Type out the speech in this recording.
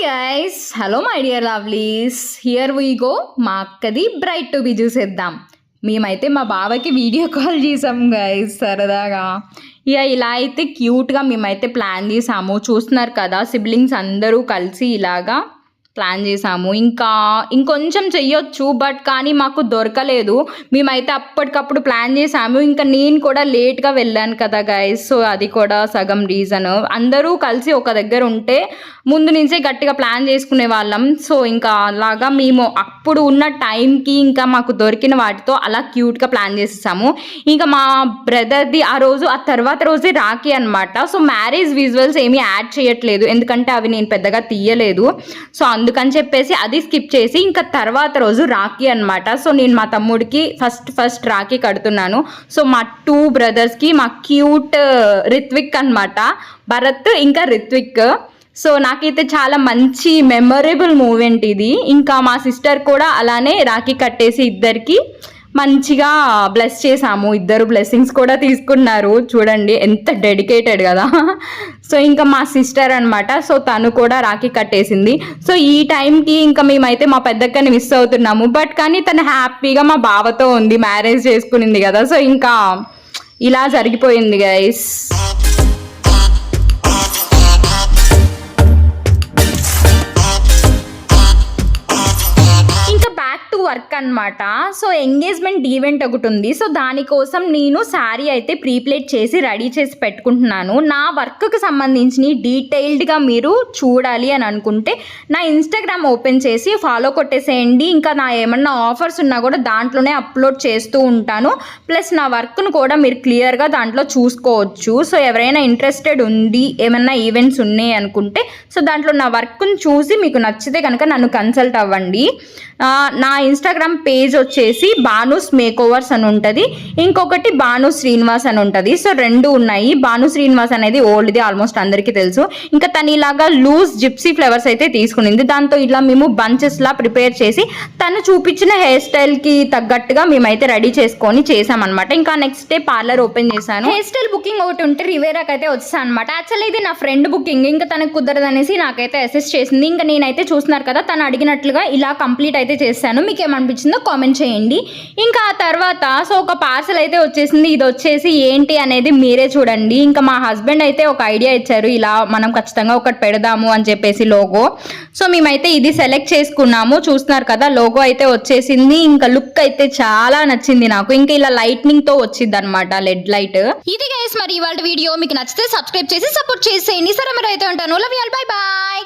Guys, hello my dear lovelies, here we go. మా అక్కది bright to be చూసేద్దాం. మేమైతే మా బావకి వీడియో కాల్ చేసాం గైస్ సరదాగా. ఇక ఇలా అయితే క్యూట్గా మేమైతే ప్లాన్ చేసాము. చూస్తున్నారు కదా, సిబ్లింగ్స్ అందరూ కలిసి ఇలాగా ప్లాన్ చేసాము. ఇంకొంచెం చెయ్యొచ్చు, బట్ కానీ మాకు దొరకలేదు. మేమైతే అప్పటికప్పుడు ప్లాన్ చేసాము. ఇంకా నేను కూడా లేట్గా వెళ్ళాను కదా గైస్, సో అది కూడా సగం రీజన్. అందరూ కలిసి ఒక దగ్గర ఉంటే ముందు నుంచే గట్టిగా ప్లాన్ చేసుకునే వాళ్ళం. సో ఇంకా అలాగా మేము అప్పుడు ఉన్న టైంకి ఇంకా మాకు దొరికిన వాటితో అలా క్యూట్గా ప్లాన్ చేసేసాము. ఇంకా మా బ్రదర్ది ఆ తర్వాత రోజే రాఖీ అనమాట. సో మ్యారేజ్ విజువల్స్ ఏమీ యాడ్ చేయట్లేదు, ఎందుకంటే అవి నేను పెద్దగా తీయలేదు. సో అందుకని చెప్పేసి అది స్కిప్ చేసి ఇంకా తర్వాత రోజు రాఖీ అనమాట. సో నేను మా తమ్ముడికి ఫస్ట్ రాఖీ కడుతున్నాను. సో మా 2 బ్రదర్స్కి మా క్యూట్ రిత్విక్ అనమాట, భరత్ ఇంకా రిత్విక్. సో నాకైతే చాలా మంచి మెమొరబుల్ మూమెంట్ ఇది. ఇంకా మా సిస్టర్ కూడా అలానే రాఖీ కట్టేసి ఇద్దరికి మంచిగా బ్లెస్ చేసాము. ఇద్దరు బ్లెస్సింగ్స్ కూడా తీసుకున్నారు. చూడండి ఎంత డెడికేటెడ్ కదా. సో ఇంకా మా సిస్టర్ అనమాట, సో తను కూడా రాఖీ కట్టేసింది. సో ఈ టైంకి ఇంకా మేమైతే మా పెద్దక్కని మిస్ అవుతున్నాము. బట్ కానీ తను హ్యాపీగా మా బావతో ఉంది, మ్యారేజ్ చేసుకునింది కదా. సో ఇంకా ఇలా జరిగిపోయింది గైస్. వర్క్ అనమాట. సో ఎంగేజ్మెంట్ ఈవెంట్ ఒకటి ఉంది. సో దానికోసం నేను శారీ అయితే ప్రీప్లేట్ చేసి రెడీ చేసి పెట్టుకుంటున్నాను. నా వర్క్కి సంబంధించి డీటెయిల్డ్గా మీరు చూడాలి అని అనుకుంటే నా ఇన్స్టాగ్రామ్ ఓపెన్ చేసి ఫాలో కొట్టేసేయండి. ఇంకా నా ఏమన్నా ఆఫర్స్ ఉన్నా కూడా దాంట్లోనే అప్లోడ్ చేస్తూ ఉంటాను. ప్లస్ నా వర్క్ను కూడా మీరు క్లియర్గా దాంట్లో చూసుకోవచ్చు. సో ఎవరైనా ఇంట్రెస్టెడ్ ఉంది, ఏమన్నా ఈవెంట్స్ ఉన్నాయి అనుకుంటే సో దాంట్లో నా వర్క్ను చూసి మీకు నచ్చితే కనుక నన్ను కన్సల్ట్ అవ్వండి. నా ఇన్స్టాగ్రామ్ పేజ్ వచ్చేసి బానూస్ మేకోవర్స్ అని ఉంటుంది, ఇంకొకటి బాను శ్రీనివాస్ అని ఉంటుంది. సో 2 ఉన్నాయి. బాను శ్రీనివాస్ అనేది ఓల్డ్ది, ఆల్మోస్ట్ అందరికీ తెలుసు. ఇంకా తను ఇలాగా లూజ్ జిప్సీ ఫ్లవర్స్ అయితే తీసుకునింది. దాంతో ఇలా మేము బంచెస్లా ప్రిపేర్ చేసి తను చూపించిన హెయిర్ స్టైల్కి తగ్గట్టుగా మేమైతే రెడీ చేసుకొని చేసామన్నమాట. ఇంకా నెక్స్ట్ డే పార్లర్ ఓపెన్ చేశాను. హెయిర్ స్టైల్ బుకింగ్ ఒకటి ఉంటే రివేరాకి అయితే వచ్చాను అనమాట. యాక్చువల్లీ ఇది నా ఫ్రెండ్ బుకింగ్, ఇంకా తనకు కుదరదనేసి నాకైతే అసెస్ట్ చేసింది. ఇంకా నేనైతే చూస్తున్నారు కదా, తను అడిగినట్లుగా ఇలా కంప్లీట్ అయితే చేశాను. మీకు ఏమనిపించిందో కామెంట్ చేయండి. ఇంకా ఆ తర్వాత సో ఒక పార్సల్ అయితే వచ్చేసింది. ఇది వచ్చేసి ఏంటి అనేది మీరే చూడండి. ఇంకా మా హస్బెండ్ అయితే ఒక ఐడియా ఇచ్చారు, ఇలా మనం ఖచ్చితంగా ఒకటి పెడదాము అని చెప్పేసి లోగో. సో మేమైతే ఇది సెలెక్ట్ చేసుకున్నాము. చూస్తున్నారు కదా, లోగో అయితే వచ్చేసింది. ఇంకా లుక్ అయితే చాలా నచ్చింది నాకు. ఇంకా ఇలా లైట్నింగ్ తో వచ్చింది అనమాట, లెడ్ లైట్. ఇది గైస్ మరి ఇవాళ వీడియో మీకు నచ్చితే సబ్స్క్రైబ్ చేసి సపోర్ట్ చేసేయండి. సరే మరి అయితే ఉంటాను. Love you all, bye bye.